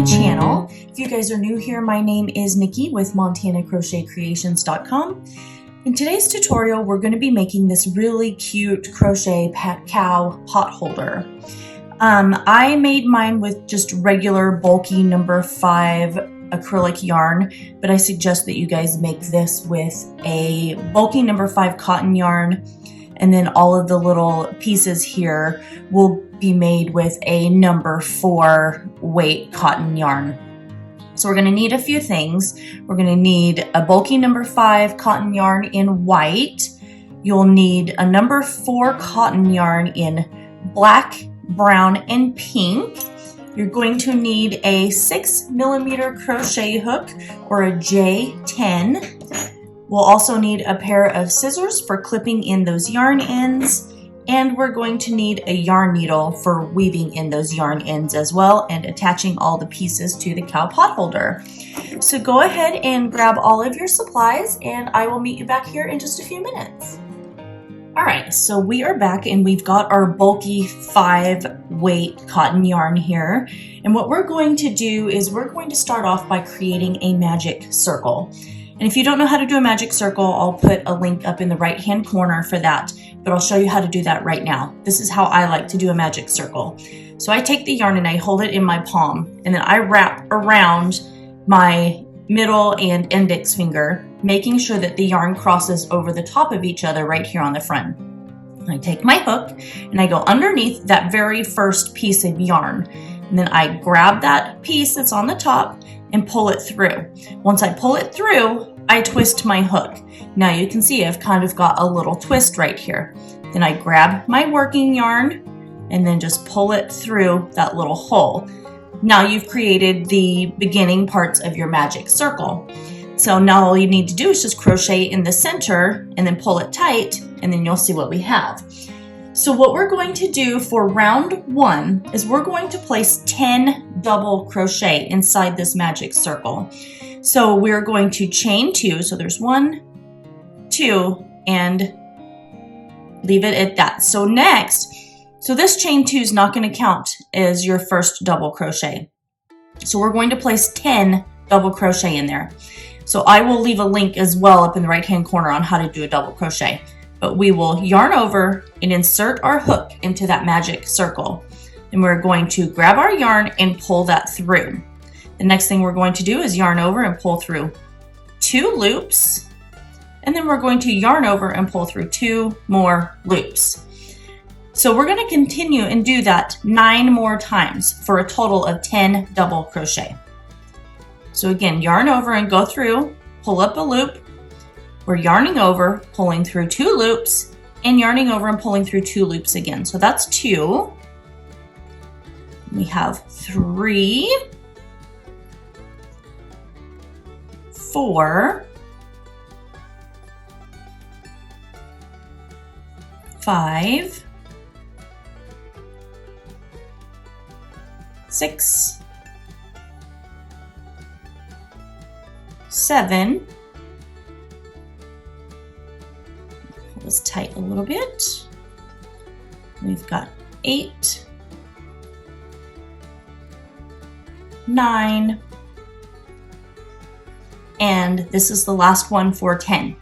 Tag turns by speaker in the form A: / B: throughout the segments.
A: my channel. If you guys are new here, my name is Nikki with MontanaCrochetCreations.com. In today's tutorial, we're going to be making this really cute crochet cow pot holder. I made mine with just regular bulky number 5 acrylic yarn, but I suggest that you guys make this with a bulky number 5 cotton yarn, and then all of the little pieces here will be made with a number 4 weight cotton yarn. So we're going to need a few things. We're going to need a bulky number 5 cotton yarn in white. You'll need a number 4 cotton yarn in black, brown, and pink. You're going to need a 6mm crochet hook or a J10. We'll also need a pair of scissors for clipping in those yarn ends. And we're going to need a yarn needle for weaving in those yarn ends as well and attaching all the pieces to the cow pot holder. So go ahead and grab all of your supplies and I will meet you back here in just a few minutes. All right, so we are back and we've got our bulky 5 weight cotton yarn here. And what we're going to do is we're going to start off by creating a magic circle. And if you don't know how to do a magic circle, I'll put a link up in the right-hand corner for that, but I'll show you how to do that right now. This is how I like to do a magic circle. So I take the yarn and I hold it in my palm, and then I wrap around my middle and index finger, making sure that the yarn crosses over the top of each other right here on the front. I take my hook and I go underneath that very first piece of yarn, and then I grab that piece that's on the top and pull it through. Once I pull it through, I twist my hook. Now you can see I've kind of got a little twist right here. Then I grab my working yarn and then just pull it through that little hole. Now you've created the beginning parts of your magic circle. So now all you need to do is just crochet in the center and then pull it tight, and then you'll see what we have. So what we're going to do for round 1 is we're going to place 10 double crochet inside this magic circle. So we're going to chain 2, so there's 1, 2, and leave it at that. So next, so this chain 2 is not going to count as your first double crochet. So we're going to place 10 double crochet in there. So I will leave a link as well up in the right-hand corner on how to do a double crochet. But we will yarn over and insert our hook into that magic circle. And we're going to grab our yarn and pull that through. The next thing we're going to do is yarn over and pull through 2 loops. And then we're going to yarn over and pull through 2 more loops. So we're going to continue and do that 9 more times for a total of 10 double crochet. So again, yarn over and go through, pull up a loop. We're yarning over, pulling through 2 loops, and yarning over and pulling through 2 loops again. So that's 2. We have 3, 4, 5, 6, 7. Pull this tight a little bit. We've got 8, 9, and this is the last one for 10.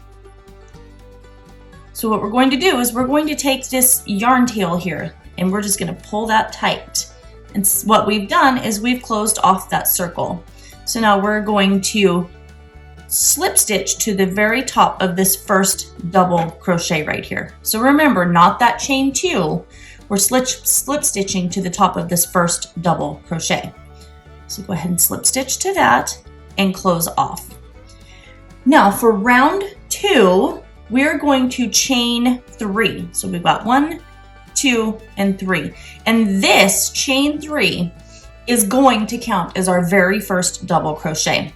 A: So what we're going to do is we're going to take this yarn tail here and we're just going to pull that tight. And what we've done is we've closed off that circle. So now we're going to slip stitch to the very top of this first double crochet right here. So remember, not that chain 2, we're slip stitching to the top of this first double crochet. So go ahead and slip stitch to that and close off. Now for round 2, we're going to chain 3. So we've got 1, 2, and 3. And this chain 3 is going to count as our very first double crochet.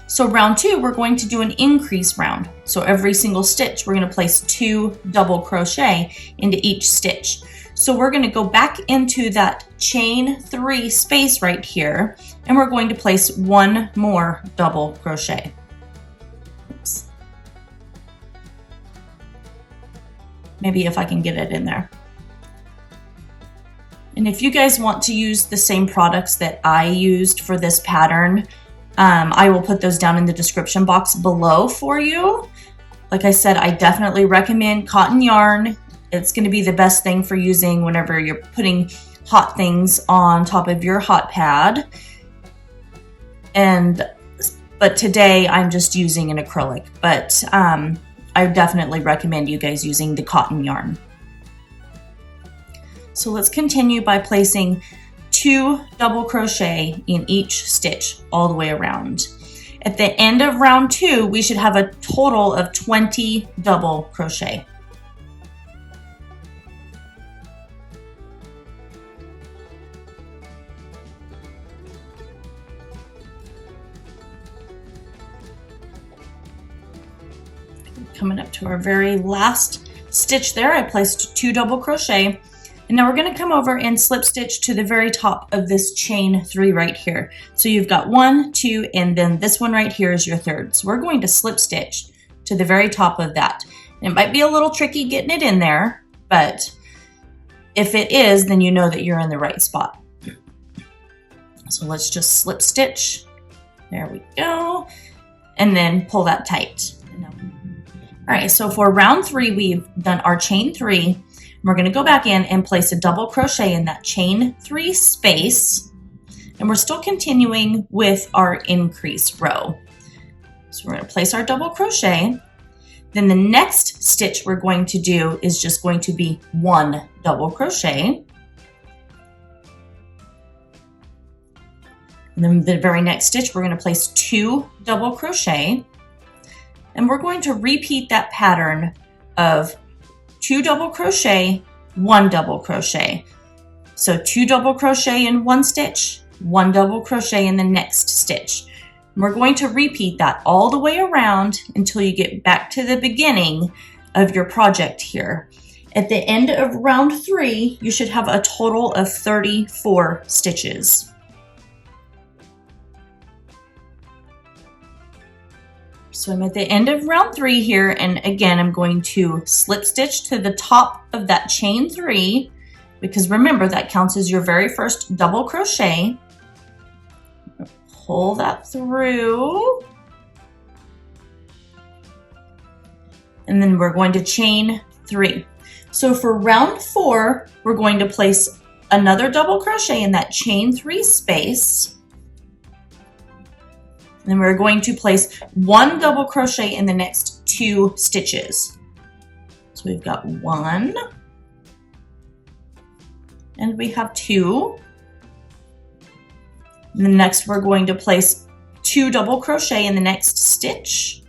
A: So round 2, we're going to do an increase round. So every single stitch, we're going to place 2 double crochet into each stitch. So we're going to go back into that chain 3 space right here, and we're going to place 1 more double crochet. Oops. Maybe if I can get it in there. And if you guys want to use the same products that I used for this pattern, I will put those down in the description box below for you. Like I said, I definitely recommend cotton yarn. It's going to be the best thing for using whenever you're putting hot things on top of your hot pad. But today I'm just using an acrylic, but I definitely recommend you guys using the cotton yarn. So let's continue by placing 2 double crochet in each stitch all the way around. At the end of round 2, we should have a total of 20 double crochet. Coming up to our very last stitch there, I placed 2 double crochet. And now we're going to come over and slip stitch to the very top of this chain 3 right here. So you've got 1, 2, and then this one right here is your third. So we're going to slip stitch to the very top of that. And it might be a little tricky getting it in there, but if it is, then you know that you're in the right spot. So let's just slip stitch. There we go. And then pull that tight. All right, so for round 3, we've done our chain 3. We're going to go back in and place a double crochet in that chain 3 space. And we're still continuing with our increase row. So we're going to place our double crochet. Then the next stitch we're going to do is just going to be 1 double crochet. And then the very next stitch, we're going to place 2 double crochet. And we're going to repeat that pattern of 2 double crochet, 1 double crochet. So 2 double crochet in one stitch, 1 double crochet in the next stitch. And we're going to repeat that all the way around until you get back to the beginning of your project here. At the end of round 3, you should have a total of 34 stitches. So I'm at the end of round 3 here, and again, I'm going to slip stitch to the top of that chain 3, because remember, that counts as your very first double crochet. Pull that through. And then we're going to chain 3. So for round 4, we're going to place another double crochet in that chain 3 space. And then we're going to place 1 double crochet in the next 2 stitches. So we've got 1, and we have 2. And then next we're going to place 2 double crochet in the next stitch.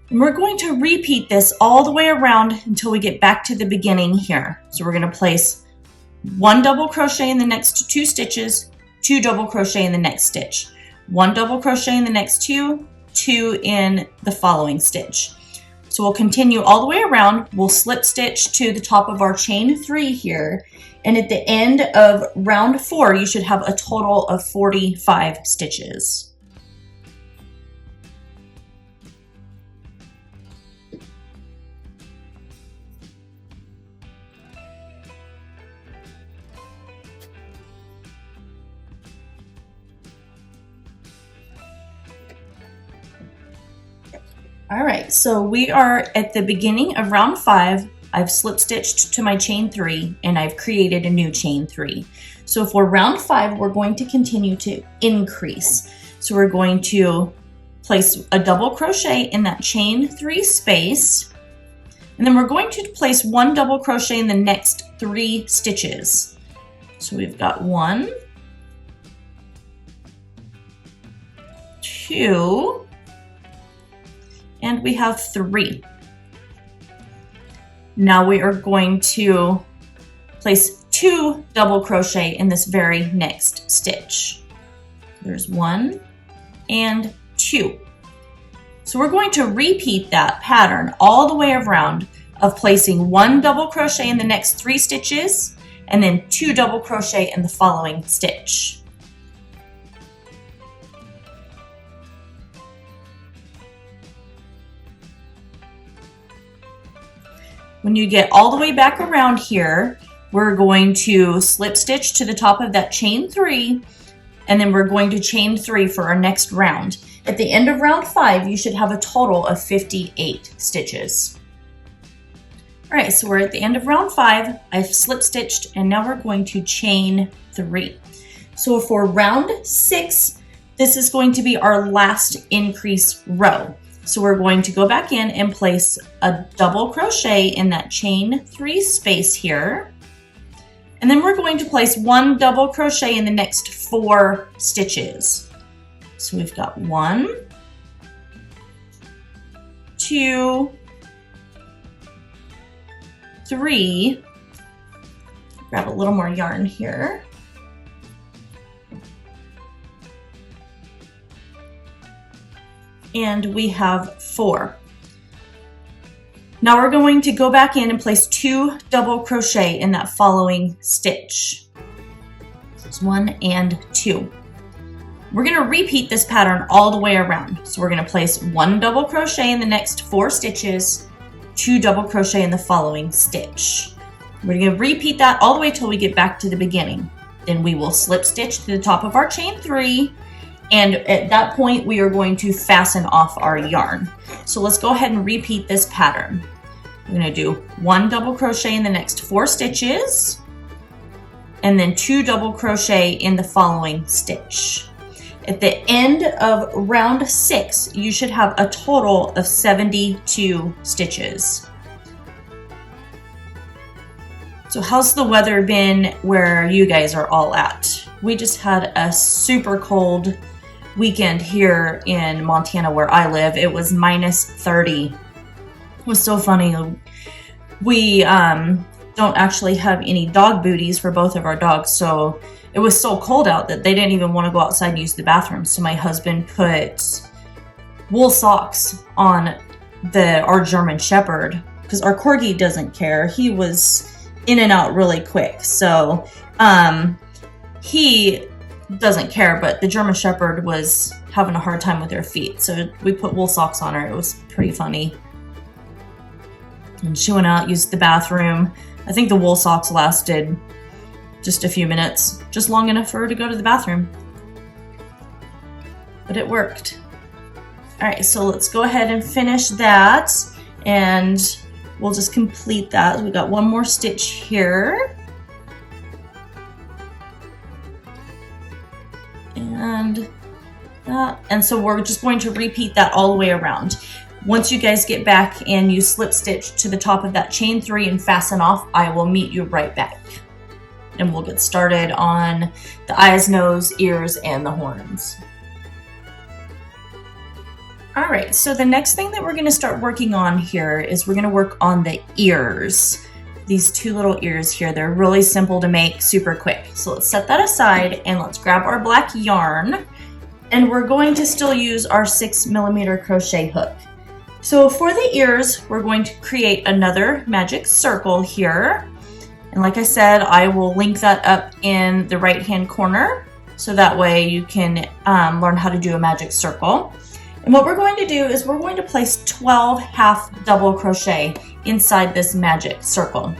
A: And we're going to repeat this all the way around until we get back to the beginning here. So we're going to place 1 double crochet in the next 2 stitches, 2 double crochet in the next stitch, 1 double crochet in the next 2, 2 in the following stitch. So we'll continue all the way around. We'll slip stitch to the top of our chain 3 here. And at the end of round 4, you should have a total of 45 stitches. All right, so we are at the beginning of round 5. I've slip stitched to my chain 3 and I've created a new chain 3. So for round 5, we're going to continue to increase. So we're going to place a double crochet in that chain 3 space, and then we're going to place 1 double crochet in the next 3 stitches. So we've got 1, 2, and we have 3. Now we are going to place 2 double crochet in this very next stitch. There's 1 and 2. So we're going to repeat that pattern all the way around of placing 1 double crochet in the next 3 stitches and then 2 double crochet in the following stitch. When you get all the way back around here, we're going to slip stitch to the top of that chain 3, and then we're going to chain 3 for our next round. At the end of round 5, you should have a total of 58 stitches. All right, so we're at the end of round 5. I've slip stitched, and now we're going to chain 3. So for round 6, this is going to be our last increase row. So we're going to go back in and place a double crochet in that chain 3 space here. And then we're going to place 1 double crochet in the next 4 stitches. So we've got 1, 2, 3. Grab a little more yarn here. And we have 4. Now we're going to go back in and place 2 double crochet in that following stitch. There's 1 and 2. We're going to repeat this pattern all the way around. So we're going to place 1 double crochet in the next 4 stitches, 2 double crochet in the following stitch. We're going to repeat that all the way till we get back to the beginning. Then we will slip stitch to the top of our chain 3. And at that point, we are going to fasten off our yarn. So let's go ahead and repeat this pattern. We're going to do 1 double crochet in the next 4 stitches, and then 2 double crochet in the following stitch. At the end of round 6, you should have a total of 72 stitches. So how's the weather been where you guys are all at? We just had a super cold weekend here in Montana where I live. It was -30. It was so funny. We don't actually have any dog booties for both of our dogs, so it was so cold out that they didn't even want to go outside and use the bathroom. So my husband put wool socks on our German Shepherd because our Corgi doesn't care. He was in and out really quick, so he doesn't care, but the German Shepherd was having a hard time with her feet, so we put wool socks on her. It was pretty funny. And she went out, used the bathroom. I think the wool socks lasted just a few minutes, just long enough for her to go to the bathroom. But it worked. All right, so let's go ahead and finish that, and we'll just complete that. We got 1 more stitch here. And that, and so we're just going to repeat that all the way around. Once you guys get back and you slip stitch to the top of that chain 3 and fasten off, I will meet you right back. And we'll get started on the eyes, nose, ears, and the horns. All right, so the next thing that we're going to start working on here is we're going to work on the ears. These 2 little ears here, they're really simple to make, super quick. So let's set that aside and let's grab our black yarn, and we're going to still use our 6mm crochet hook. So for the ears, we're going to create another magic circle here. And like I said, I will link that up in the right-hand corner, so that way you can learn how to do a magic circle. And what we're going to do is we're going to place 12 half double crochet inside this magic circle.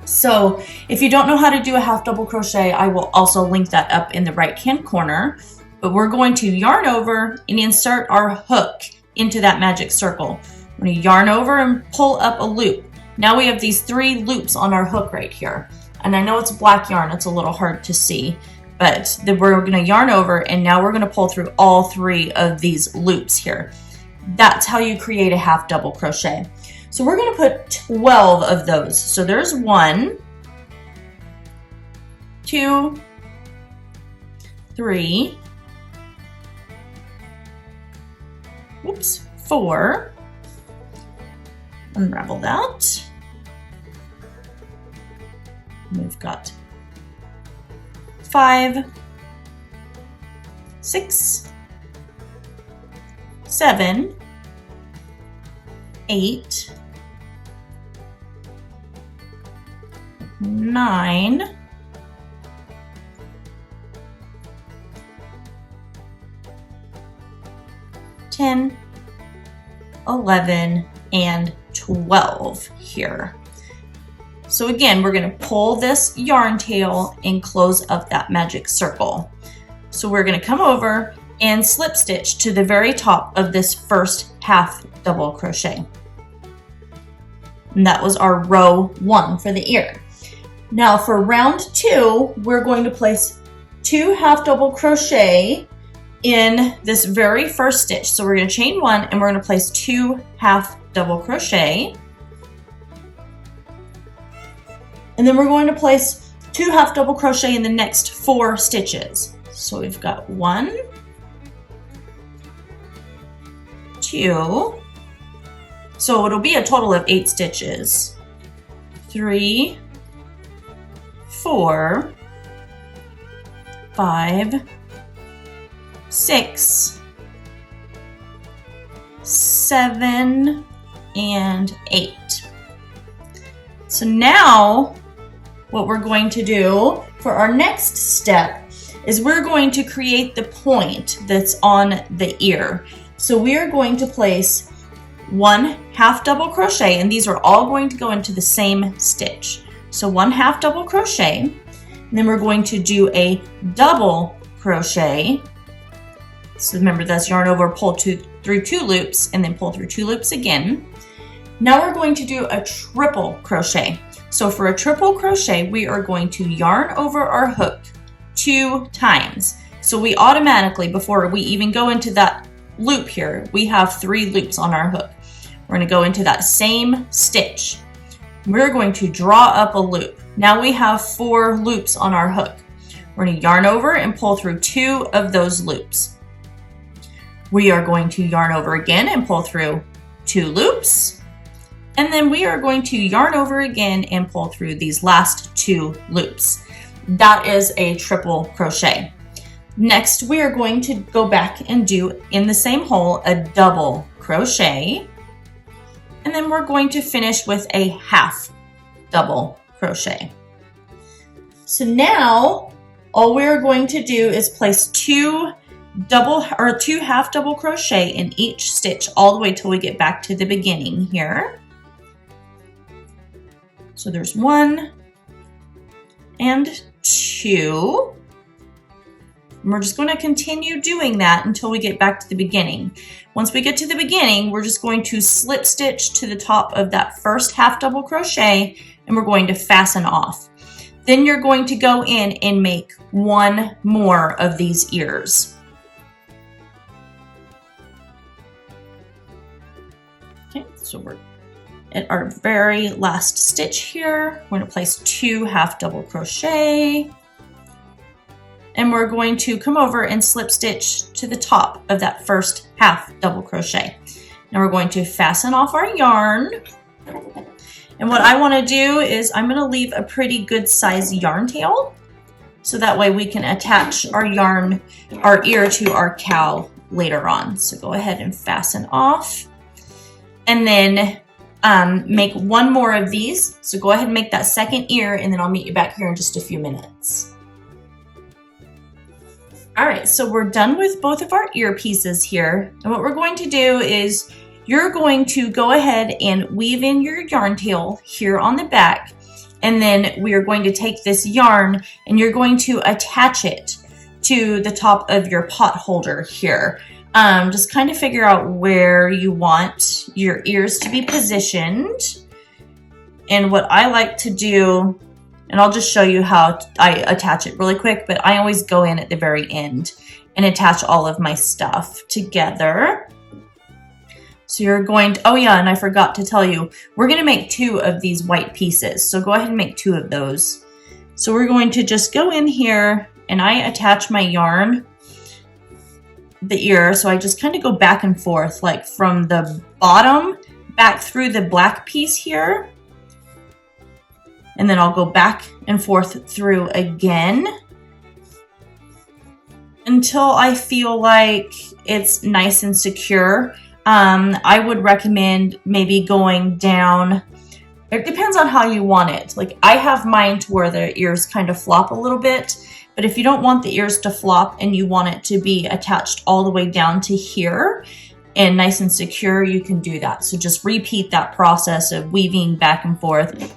A: So if you don't know how to do a half double crochet, I will also link that up in the right-hand corner. But we're going to yarn over and insert our hook into that magic circle. We're going to yarn over and pull up a loop. Now we have these 3 loops on our hook right here. And I know it's black yarn, it's a little hard to see, but then we're going to yarn over, and now we're going to pull through all 3 of these loops here. That's how you create a half double crochet. So we're going to put 12 of those. So there's 1, 2, 3, 4, unravel that. We've got 5, 6, 7, 8, 9, 10, 11, and 12 here. So again, we're going to pull this yarn tail and close up that magic circle. So we're going to come over and slip stitch to the very top of this first half double crochet. And that was our row 1 for the ear. Now for round 2, we're going to place 2 half double crochet in this very first stitch. So we're going to chain 1 and we're going to place 2 half double crochet. And then we're going to place 2 half double crochet in the next 4 stitches. So we've got 1, 2, so it'll be a total of 8 stitches. 3, 4, 5, 6, 7, and 8. So now what we're going to do for our next step is we're going to create the point that's on the ear. So we are going to place 1 half double crochet, and these are all going to go into the same stitch. So 1 half double crochet, and then we're going to do a double crochet. So remember, that's yarn over, pull through 2 loops, and then pull through 2 loops again. Now we're going to do a triple crochet. So for a triple crochet, we are going to yarn over our hook 2 times. So we automatically, before we even go into that loop here, we have 3 loops on our hook. We're going to go into that same stitch. We're going to draw up a loop. Now we have 4 loops on our hook. We're going to yarn over and pull through 2 of those loops. We are going to yarn over again and pull through 2 loops. And then we are going to yarn over again and pull through these last 2 loops. That is a triple crochet. Next, we are going to go back and do in the same hole a double crochet. And then we're going to finish with a half double crochet. So now all we're going to do is place 2 half double crochet in each stitch all the way till we get back to the beginning here. So there's 1 and 2. And we're just going to continue doing that until we get back to the beginning. Once we get to the beginning, we're just going to slip stitch to the top of that first half double crochet, and we're going to fasten off. Then you're going to go in and make 1 more of these ears. Okay, so we're at our very last stitch here. We're going to place 2 half double crochet, and we're going to come over and slip stitch to the top of that first half double crochet. Now we're going to fasten off our yarn, and what I want to do is I'm going to leave a pretty good size yarn tail, so that way we can attach our ear to our cow later on. So go ahead and fasten off, and then make 1 more of these. So go ahead and make that second ear, and then I'll meet you back here in just a few minutes. All right, so we're done with both of our ear pieces here. And what we're going to do is you're going to go ahead and weave in your yarn tail here on the back. And then we are going to take this yarn and you're going to attach it to the top of your pot holder here. Just kind of figure out where you want your ears to be positioned. And what I like to do, and I'll just show you how I attach it really quick, but I always go in at the very end and attach all of my stuff together. So you're going to, oh yeah, and I forgot to tell you, we're going to make 2 of these white pieces. So go ahead and make 2 of those. So we're going to just go in here and I attach my yarn, the ear. So I just kind of go back and forth, like from the bottom back through the black piece here. And then I'll go back and forth through again until I feel like it's nice and secure. I would recommend maybe going down. It depends on how you want it. Like I have mine to where the ears kind of flop a little bit, but if you don't want the ears to flop and you want it to be attached all the way down to here and nice and secure, you can do that. So just repeat that process of weaving back and forth.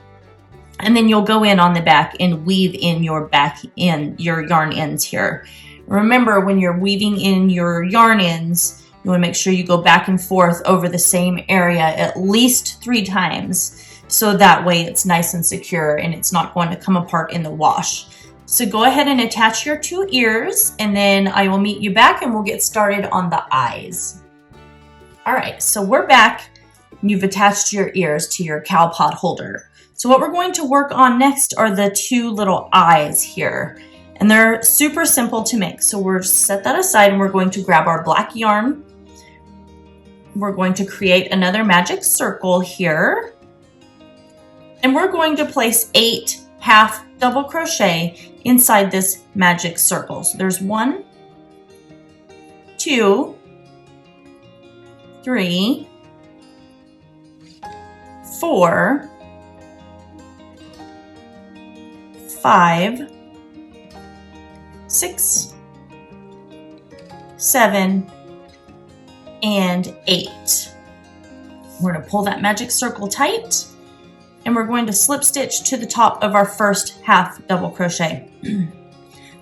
A: And then you'll go in on the back and weave in your yarn ends here. Remember, when you're weaving in your yarn ends, you want to make sure you go back and forth over the same area at least 3 times. So that way it's nice and secure and it's not going to come apart in the wash. So go ahead and attach your 2 ears, and then I will meet you back and we'll get started on the eyes. All right, so we're back. You've attached your ears to your cow pot holder. So what we're going to work on next are the 2 little eyes here. And they're super simple to make. So we're set that aside and we're going to grab our black yarn. We're going to create another magic circle here. And we're going to place 8 half double crochet inside this magic circle. So there's 1, 2, 3, 4, 5, 6, 7, and 8. We're going to pull that magic circle tight, and we're going to slip stitch to the top of our first half double crochet.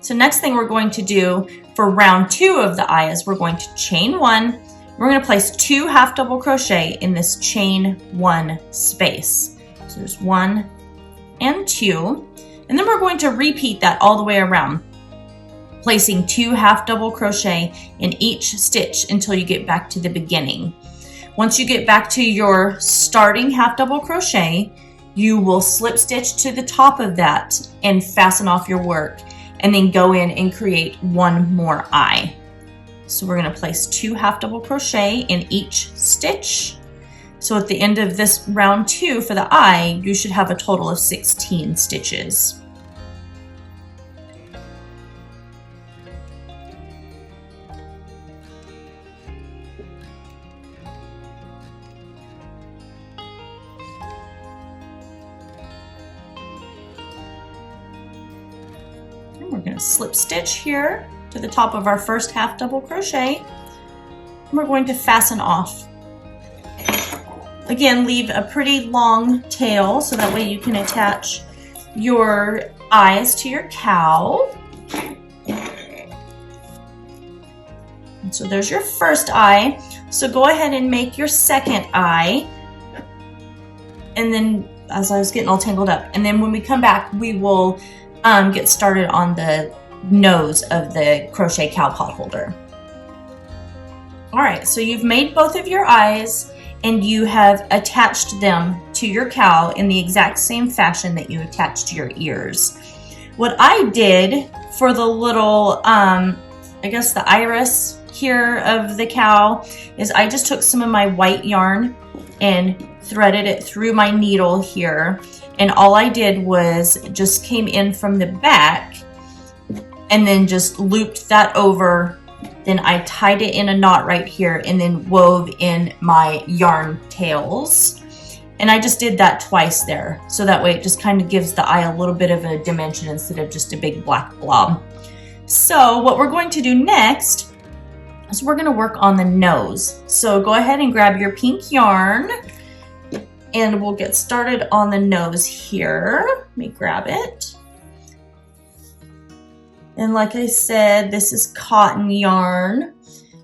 A: So next thing we're going to do for round 2 of the eye is we're going to chain 1. We're going to place 2 half double crochet in this chain 1 space. So there's 1 and 2. And then we're going to repeat that all the way around, placing 2 half double crochet in each stitch until you get back to the beginning. Once you get back to your starting half double crochet, you will slip stitch to the top of that and fasten off your work, and then go in and create 1 more eye. So we're going to place 2 half double crochet in each stitch. So at the end of this round 2 for the eye, you should have a total of 16 stitches. We're going to slip stitch here to the top of our first half double crochet, and we're going to fasten off. Again, leave a pretty long tail so that way you can attach your eyes to your cow. And so there's your first eye. So go ahead and make your second eye. And then, as I was getting all tangled up, and then when we come back, we will get started on the nose of the crochet cow pot holder. All right, so you've made both of your eyes and you have attached them to your cow in the exact same fashion that you attached your ears. What I did for the little, I guess the iris here of the cow, is I just took some of my white yarn and threaded it through my needle here. And all I did was just came in from the back and then just looped that over. Then I tied it in a knot right here and then wove in my yarn tails. And I just did that twice there. So that way it just kind of gives the eye a little bit of a dimension instead of just a big black blob. So what we're going to do next is we're going to work on the nose. So go ahead and grab your pink yarn. And we'll get started on the nose here. Let me grab it. And like I said, this is cotton yarn.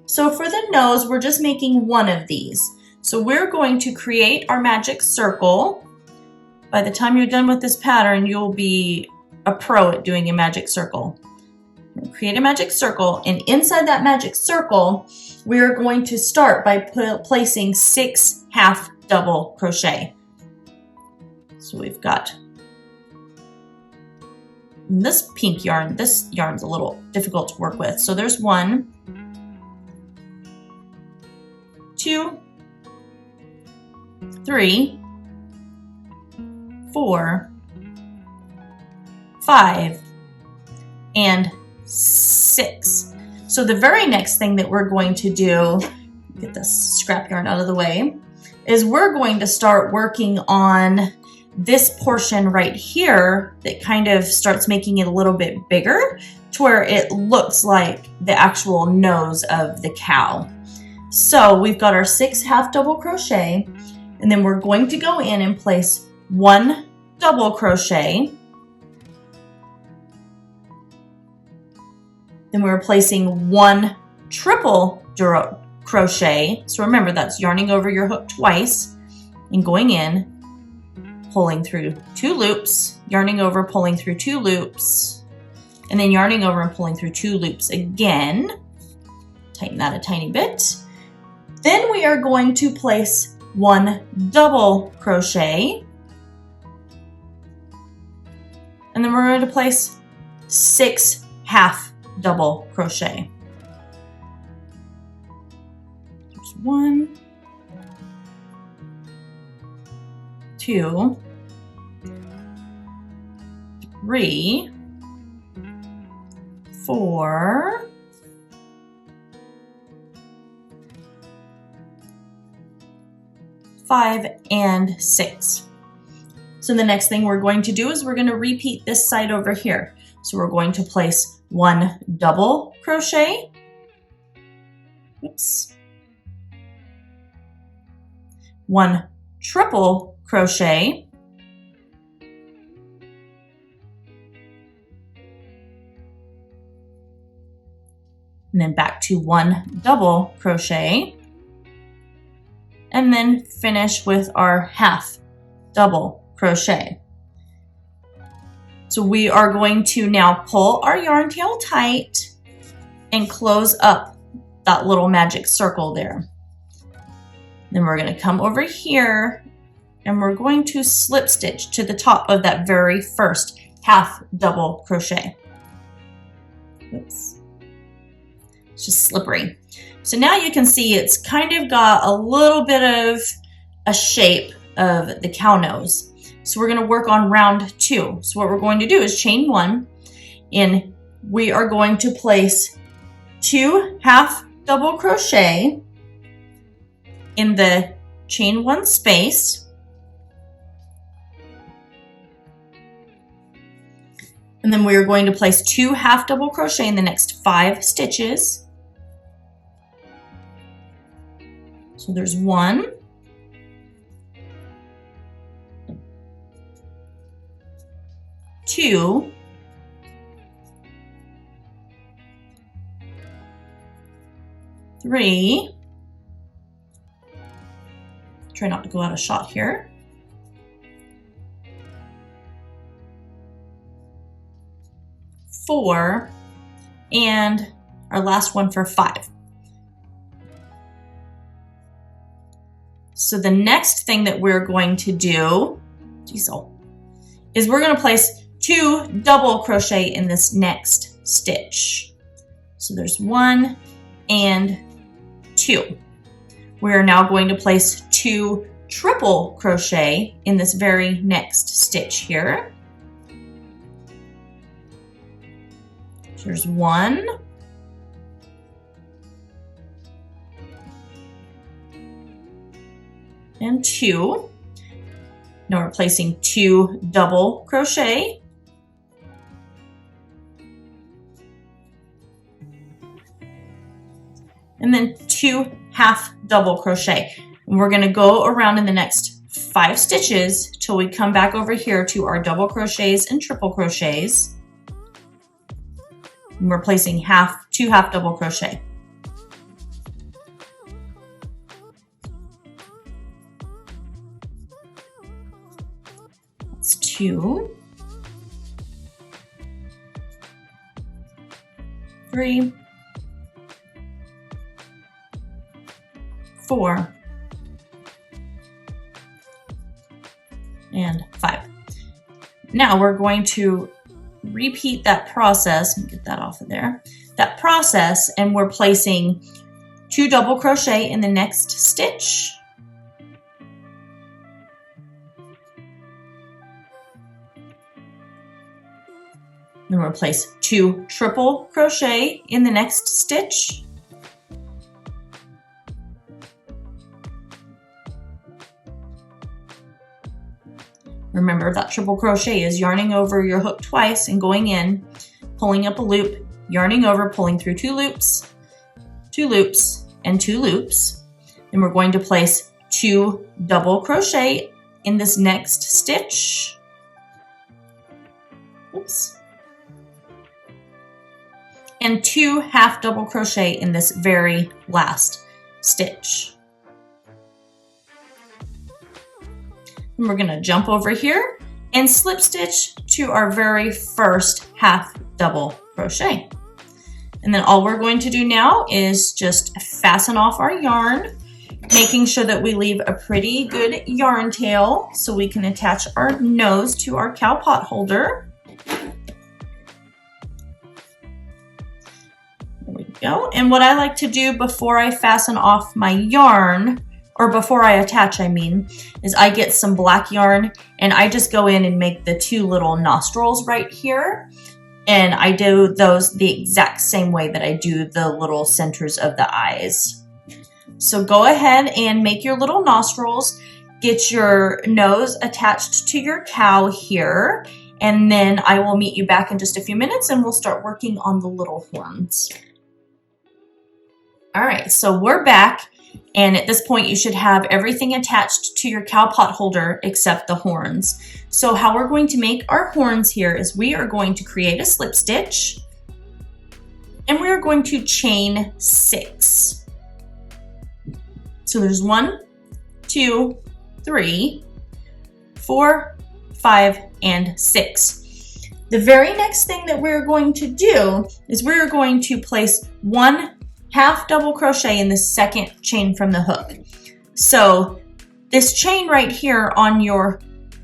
A: So for the nose, we're just making 1 of these. So we're going to create our magic circle. By the time you're done with this pattern, you'll be a pro at doing a magic circle. We'll create a magic circle, and inside that magic circle, we're going to start by placing 6 half double crochet. So we've got this pink yarn. This yarn's a little difficult to work with. So there's 1, 2, 3, 4, 5, and 6. So the very next thing that we're going to do, get this scrap yarn out of the way, is we're going to start working on this portion right here that kind of starts making it a little bit bigger to where it looks like the actual nose of the cow. So we've got our 6 half double crochet, and then we're going to go in and place 1 double crochet. Then we're placing 1 triple crochet. So remember, that's yarning over your hook twice and going in, pulling through 2 loops, yarning over, pulling through 2 loops, and then yarning over and pulling through 2 loops again. Tighten that a tiny bit. Then we are going to place 1 double crochet, and then we're going to place 6 half double crochet. There's 1, 2, 3, 4, 5, and 6. So the next thing we're going to do is we're going to repeat this side over here. So we're going to place 1 double crochet, oops, 1 triple crochet, and then back to 1 double crochet, and then finish with our half double crochet. So we are going to now pull our yarn tail tight and close up that little magic circle there. Then we're going to come over here and we're going to slip stitch to the top of that very first half double crochet. Oops. It's just slippery. So now you can see it's kind of got a little bit of a shape of the cow nose. So we're going to work on round 2. So what we're going to do is chain 1, and we are going to place 2 half double crochet in the chain 1 space, and then we are going to place 2 half double crochet in the next 5 stitches. So there's 1, 2, 3, try not to go out of shot here, 4, and our last one for 5. So the next thing that we're going to do, is we're going to place 2 double crochet in this next stitch. So there's 1 and 2. We're now going to place 2 triple crochet in this very next stitch here. There's 1, and 2. Now we're placing 2 double crochet, and then 2 half double crochet. And we're going to go around in the next 5 stitches till we come back over here to our double crochets and triple crochets. And we're placing 2 half double crochet. That's 2, 3, 4, and 5. Now we're going to repeat that process, and get that off of there, that process, and we're placing 2 double crochet in the next stitch, then we'll place 2 triple crochet in the next stitch, remember that triple crochet is yarning over your hook twice and going in, pulling up a loop, yarning over, pulling through 2 loops, and 2 loops. And we're going to place 2 double crochet in this next stitch. Oops. And 2 half double crochet in this very last stitch. And we're going to jump over here and slip stitch to our very first half double crochet. And then all we're going to do now is just fasten off our yarn, making sure that we leave a pretty good yarn tail so we can attach our nose to our cow pot holder. There we go. And what I like to do before I fasten off my yarn, or before I attach, I mean, is I get some black yarn and I just go in and make the 2 little nostrils right here. And I do those the exact same way that I do the little centers of the eyes. So go ahead and make your little nostrils, get your nose attached to your cow here, and then I will meet you back in just a few minutes and we'll start working on the little horns. All right, so we're back. And at this point, you should have everything attached to your cow pot holder except the horns. So how we're going to make our horns here is we are going to create a slip stitch and we are going to chain 6. So there's 1, 2, 3, 4, 5, and 6. The very next thing that we're going to do is we're going to place 1 half double crochet in the second chain from the hook. So this chain right here on your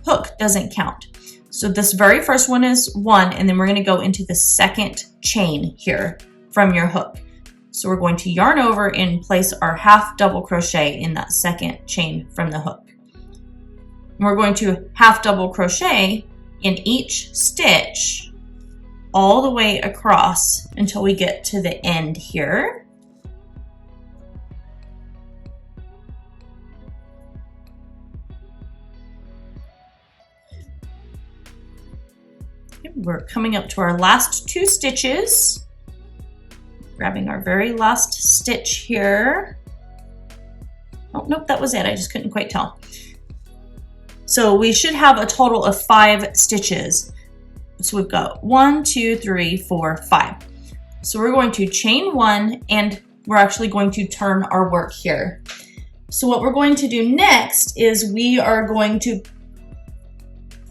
A: hook doesn't count. So this very first one is 1, and then we're going to go into the second chain here from your hook. So we're going to yarn over and place our half double crochet in that second chain from the hook. And we're going to half double crochet in each stitch all the way across until we get to the end here. We're coming up to our last 2 stitches. Grabbing our very last stitch here. Oh, nope, that was it. I just couldn't quite tell. So we should have a total of 5 stitches. So we've got 1, 2, 3, 4, 5. So we're going to chain 1 and we're actually going to turn our work here. So what we're going to do next is we are going to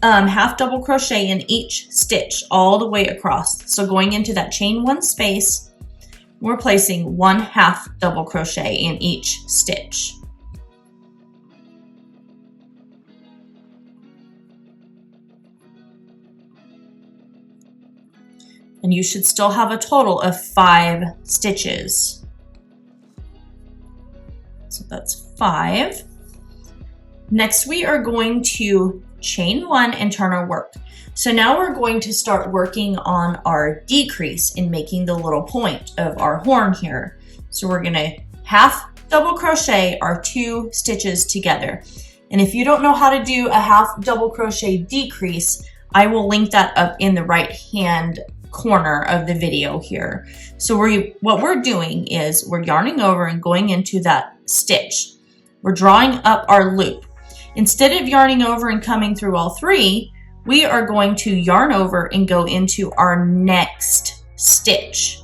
A: half double crochet in each stitch all the way across. So going into that chain 1 space, we're placing 1 half double crochet in each stitch. And you should still have a total of 5 stitches. So that's 5. Next, we are going to chain 1 and turn our work. So now we're going to start working on our decrease in making the little point of our horn here. So we're going to half double crochet our 2 stitches together. And if you don't know how to do a half double crochet decrease, I will link that up in the right hand corner of the video here. So what we're doing is we're yarning over and going into that stitch. We're drawing up our loop. Instead of yarning over and coming through all 3, we are going to yarn over and go into our next stitch.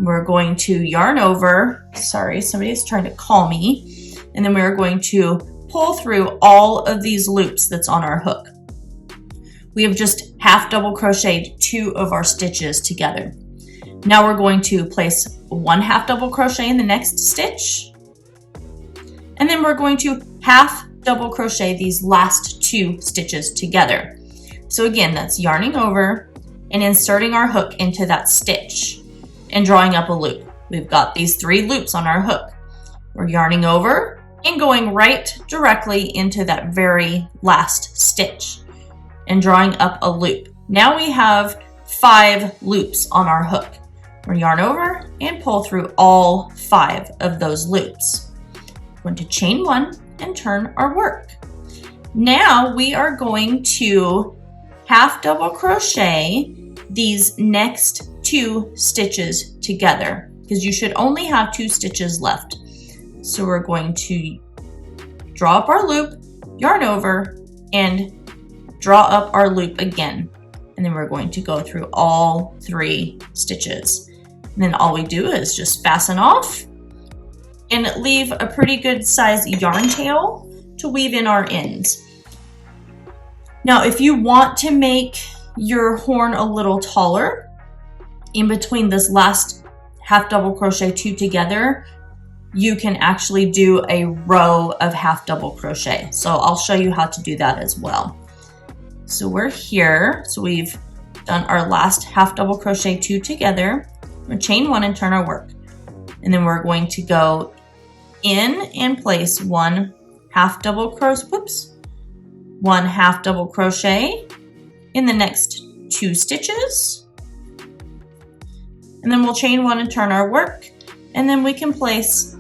A: We're going to yarn over, sorry, somebody's trying to call me, and then we're going to pull through all of these loops that's on our hook. We have just half double crocheted 2 of our stitches together. Now we're going to place 1 half double crochet in the next stitch, and then we're going to half double crochet these last 2 stitches together. So again, that's yarning over and inserting our hook into that stitch and drawing up a loop. We've got these 3 loops on our hook. We're yarning over and going right directly into that very last stitch and drawing up a loop. Now we have 5 loops on our hook. We're yarn over and pull through all 5 of those loops. We're going to chain 1 and turn our work. Now we are going to half double crochet these next 2 stitches together because you should only have 2 stitches left. So we're going to draw up our loop, yarn over, and draw up our loop again. And then we're going to go through all 3 stitches. And then all we do is just fasten off and leave a pretty good size yarn tail to weave in our ends. Now, if you want to make your horn a little taller, in between this last half double crochet 2 together, you can actually do a row of half double crochet. So I'll show you how to do that as well. So we're here, so we've done our last half double crochet 2 together. We're chain 1 and turn our work. And then we're going to go in and place 1 half double crochet, 1 half double crochet in the next 2 stitches. And then we'll chain 1 and turn our work. And then we can place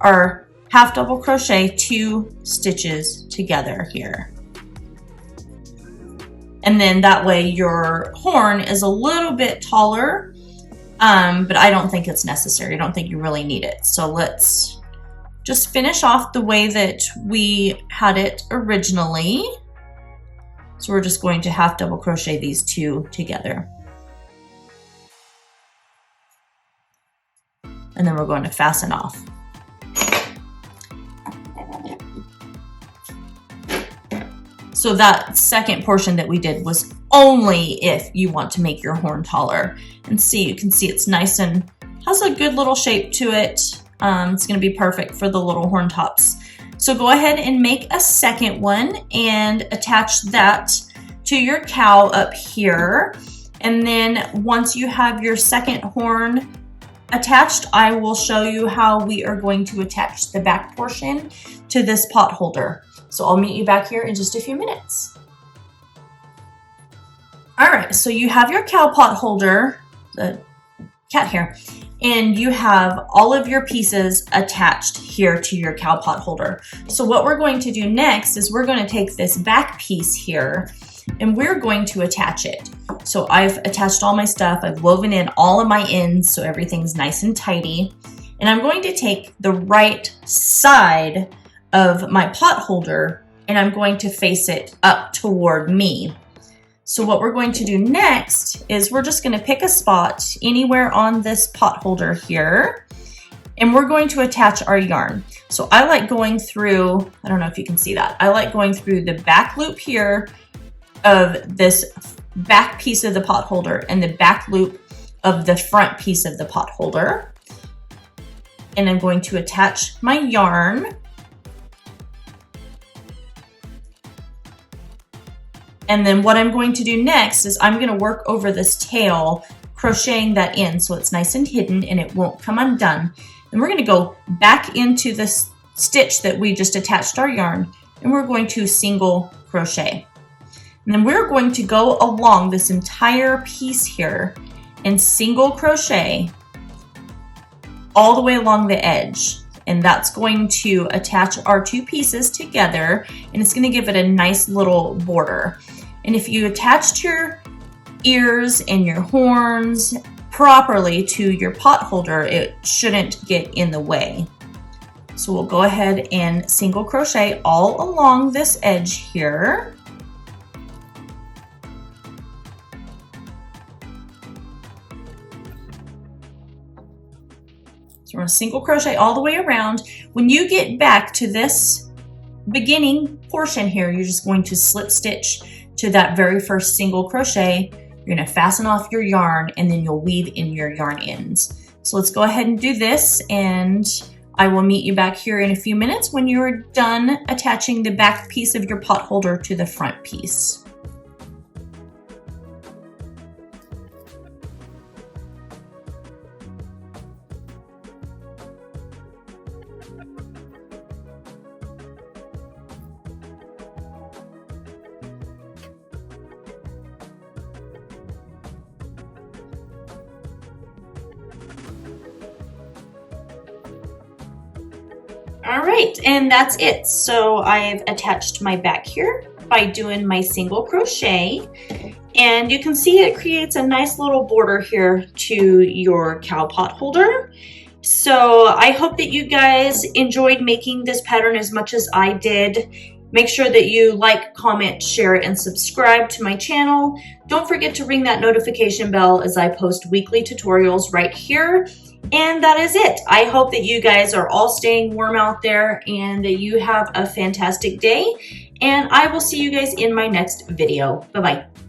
A: our half double crochet 2 stitches together here. And then that way your horn is a little bit taller, but I don't think it's necessary. I don't think you really need it. So let's just finish off the way that we had it originally. So we're just going to half double crochet these 2 together. And then we're going to fasten off. So that second portion that we did was only if you want to make your horn taller. And see, you can see it's nice and has a good little shape to it. It's going to be perfect for the little horn tops. So go ahead and make a second one and attach that to your cow up here. And then once you have your second horn attached, I will show you how we are going to attach the back portion to this pot holder. So I'll meet you back here in just a few minutes. All right, so you have your cow pot holder, the cat hair, and you have all of your pieces attached here to your cow pot holder. So what we're going to do next is we're going to take this back piece here and we're going to attach it. So I've attached all my stuff. I've woven in all of my ends so everything's nice and tidy. And I'm going to take the right side of my pot holder and I'm going to face it up toward me. So what we're going to do next is we're just going to pick a spot anywhere on this pot holder here and we're going to attach our yarn. So I like going through, I don't know if you can see that, I like going through the back loop here of this back piece of the pot holder and the back loop of the front piece of the pot holder. And I'm going to attach my yarn. And then what I'm going to do next is I'm going to work over this tail, crocheting that in so it's nice and hidden and it won't come undone. And we're going to go back into this stitch that we just attached our yarn and we're going to single crochet. And then we're going to go along this entire piece here and single crochet all the way along the edge. And that's going to attach our 2 pieces together and it's going to give it a nice little border. And if you attached your ears and your horns properly to your pot holder, it shouldn't get in the way. So we'll go ahead and single crochet all along this edge here. So we're going to single crochet all the way around. When you get back to this beginning portion here, you're just going to slip stitch to that very first single crochet. You're going to fasten off your yarn and then you'll weave in your yarn ends. So let's go ahead and do this and I will meet you back here in a few minutes when you're done attaching the back piece of your pot holder to the front piece. All right, and that's it. So I've attached my back here by doing my single crochet, and you can see it creates a nice little border here to your cow pot holder. So I hope that you guys enjoyed making this pattern as much as I did. Make sure that you like, comment, share, and subscribe to my channel. Don't forget to ring that notification bell as I post weekly tutorials right here. And that is it. I hope that you guys are all staying warm out there and that you have a fantastic day. And I will see you guys in my next video. Bye-bye.